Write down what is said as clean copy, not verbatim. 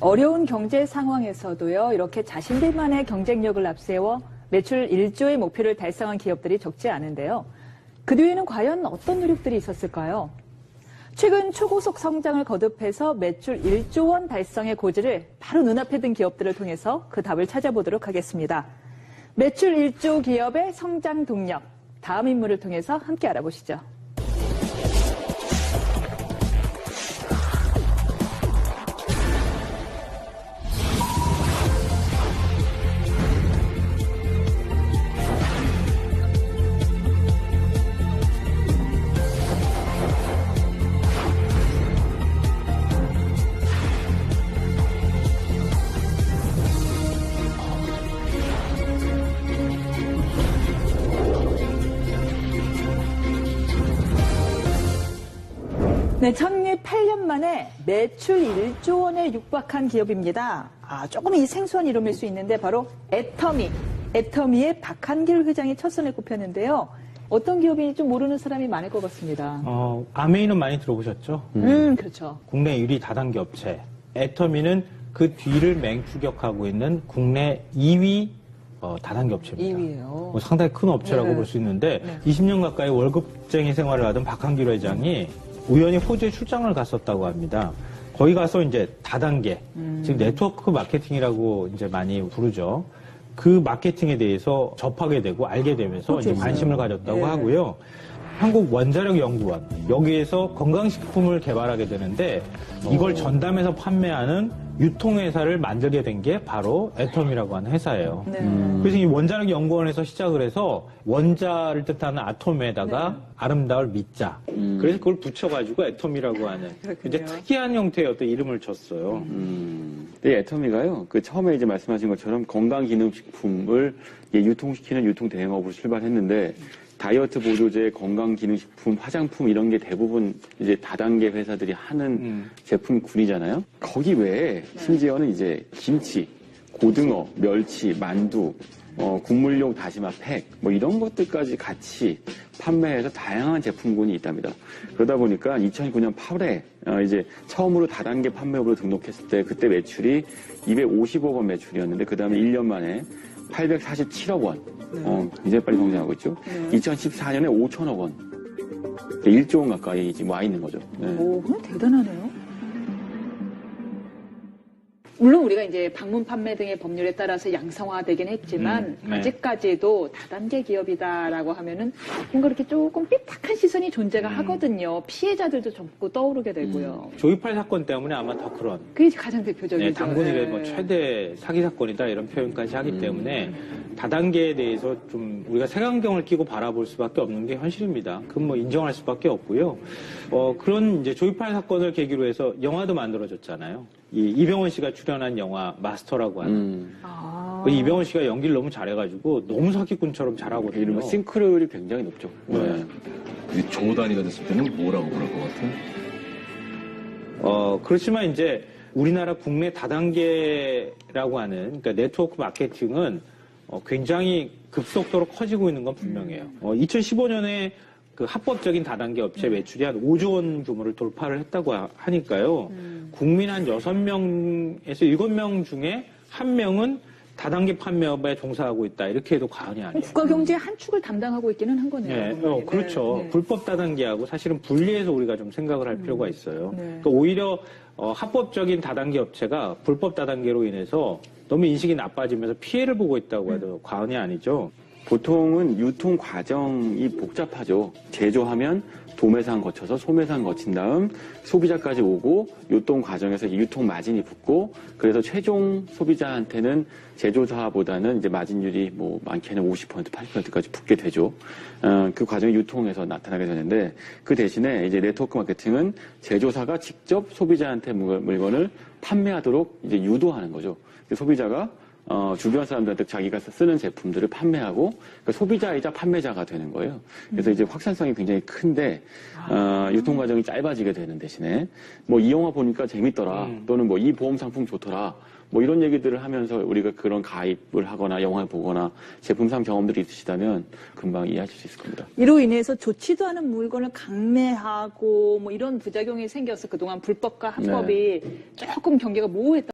어려운 경제 상황에서도요, 이렇게 자신들만의 경쟁력을 앞세워 매출 1조의 목표를 달성한 기업들이 적지 않은데요. 그 뒤에는 과연 어떤 노력들이 있었을까요? 최근 초고속 성장을 거듭해서 매출 1조 원 달성의 고지를 바로 눈앞에 둔 기업들을 통해서 그 답을 찾아보도록 하겠습니다. 매출 1조 기업의 성장 동력, 다음 인물을 통해서 함께 알아보시죠. 네, 창립 8년 만에 매출 1조 원에 육박한 기업입니다. 조금 이 생소한 이름일 수 있는데 바로 애터미. 애터미의 박한길 회장이 첫 손에 꼽혔는데요. 어떤 기업인지 좀 모르는 사람이 많을 것 같습니다. 아메이는 많이 들어보셨죠? 그렇죠. 국내 1위 다단계 업체. 애터미는 그 뒤를 맹추격하고 있는 국내 2위 다단계 업체입니다. 2위예요. 상당히 큰 업체라고 네. 볼 수 있는데 네. 20년 가까이 월급쟁이 생활을 하던 박한길 회장이 우연히 호주에 출장을 갔었다고 합니다. 거기 가서 이제 다단계, 즉 네트워크 마케팅이라고 이제 많이 부르죠. 그 마케팅에 대해서 접하게 되고 알게 되면서 이제 관심을 가졌다고 네. 하고요. 한국원자력연구원 여기에서 건강식품을 개발하게 되는데 이걸 전담해서 판매하는 유통회사를 만들게 된 게 바로 애텀이라고 하는 회사예요. 네. 그래서 이 원자력연구원에서 시작을 해서 원자를 뜻하는 아톰에다가 아름다울 미자. 그래서 그걸 붙여가지고 애텀이라고 하는 이제 특이한 형태의 어떤 이름을 줬어요. 네, 애터미가요. 그 처음에 이제 말씀하신 것처럼 건강기능식품을 유통시키는 유통대행업으로 출발했는데 다이어트 보조제, 건강기능식품, 화장품 이런 게 대부분 이제 다단계 회사들이 하는 제품군이잖아요. 거기 외에 심지어는 이제 김치, 고등어, 멸치, 만두, 국물용 다시마 팩, 뭐 이런 것들까지 같이 판매해서 다양한 제품군이 있답니다. 그러다 보니까 2009년 8월에 이제 처음으로 다단계 판매업으로 등록했을 때 그때 매출이 250억 원 매출이었는데 그 다음에 1년 만에 847억 원. 굉장히 빨리 성장하고 있죠. 2014년에 5천억 원. 1조 원 가까이 지금 와 있는 거죠. 네. 오, 그냥 대단하네요. 물론 우리가 이제 방문 판매 등의 법률에 따라서 양성화되긴 했지만 네. 아직까지도 다단계 기업이다라고 하면은 뭔가 이렇게 조금 삐딱한 시선이 존재가 하거든요. 피해자들도 자꾸 떠오르게 되고요. 조이팔 사건 때문에 아마 더 그런. 그게 가장 대표적이죠. 단군 이래 뭐 네. 최대 사기 사건이다 이런 표현까지 하기 때문에 다단계에 대해서 좀 우리가 색안경을 끼고 바라볼 수밖에 없는 게 현실입니다. 그건 뭐 인정할 수밖에 없고요. 그런 이제 조이팔 사건을 계기로 해서 영화도 만들어졌잖아요. 이병헌 씨가 출연한 영화 마스터라고 하는. 이병헌 씨가 연기를 너무 잘해가지고 너무 사기꾼처럼 잘하거든요. 이런 싱크로율이 굉장히 높죠. 네. 조 단위가 됐을 때는 뭐라고 그럴 것 같아요? 그렇지만 이제 우리나라 국내 다단계라고 하는 그러니까 네트워크 마케팅은 굉장히 급속도로 커지고 있는 건 분명해요. 2015년에 그 합법적인 다단계 업체 매출이 한 5조 원 규모를 돌파를 했다고 하니까요. 국민 한 6명에서 7명 중에 1명은 다단계 판매업에 종사하고 있다. 이렇게 해도 과언이 아니에요. 국가 경제의 한 축을 담당하고 있기는 한 거네요. 네, 그렇죠. 네. 불법 다단계하고 사실은 분리해서 우리가 좀 생각을 할 필요가 있어요. 네. 그러니까 오히려 합법적인 다단계 업체가 불법 다단계로 인해서 너무 인식이 나빠지면서 피해를 보고 있다고 해도 과언이 아니죠. 보통은 유통 과정이 복잡하죠. 제조하면 도매상 거쳐서 소매상 거친 다음 소비자까지 오고 유통 과정에서 유통 마진이 붙고 그래서 최종 소비자한테는 제조사보다는 이제 마진율이 뭐 많게는 50%, 80%까지 붙게 되죠. 그 과정이 유통에서 나타나게 되는데 그 대신에 이제 네트워크 마케팅은 제조사가 직접 소비자한테 물건을 판매하도록 이제 유도하는 거죠. 소비자가 주변 사람들한테 자기가 쓰는 제품들을 판매하고 그러니까 소비자이자 판매자가 되는 거예요. 그래서 이제 확산성이 굉장히 큰데 유통 과정이 짧아지게 되는 대신에 뭐 이 영화 보니까 재밌더라 또는 뭐 이 보험 상품 좋더라 뭐 이런 얘기들을 하면서 우리가 그런 가입을 하거나 영화를 보거나 제품 산 경험들이 있으시다면 금방 이해하실 수 있을 겁니다. 이로 인해서 좋지도 않은 물건을 강매하고 뭐 이런 부작용이 생겨서 그동안 불법과 합법이 조금 경계가 모호했다.